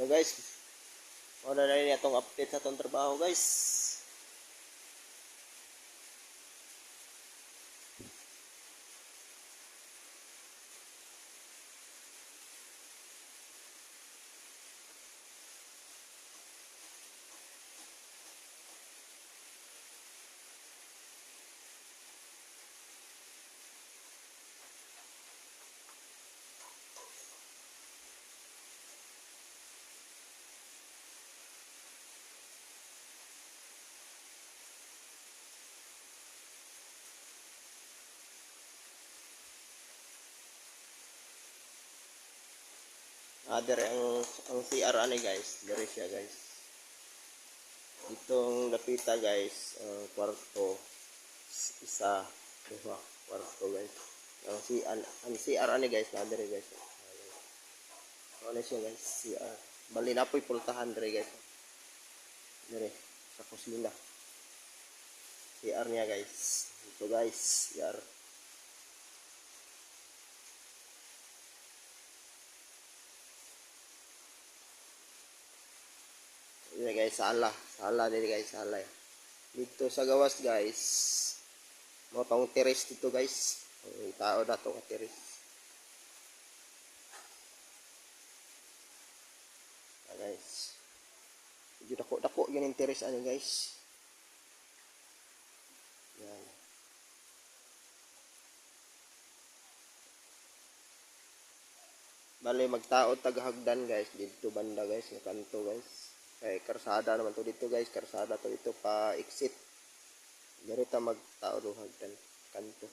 guys, wala na rin itong update sa itong trabaho guys. Dire ang CR ani guys, dire siya guys. Itong lapita guys, kwarto isa, diba? Kwarto guys. Ang CR ani guys, na dire guys. Ano siya guys, CR. Bali na po'y pultahan dire guys. Dire sa kusina. CR niya guys. Ito guys, CR. Ini guys, sala din guys, sala. Dito sa gawas guys, mo tong terrace dito guys. Tao na tong terrace. Guys, medyo dako yun yung terrace ano guys. Yan. Bale magtao taghagdan guys dito banda guys, ng kanto guys. Kay karsada naman to dito guys, karsada to dito pa exit. Ganito magtao do hagdan kanto.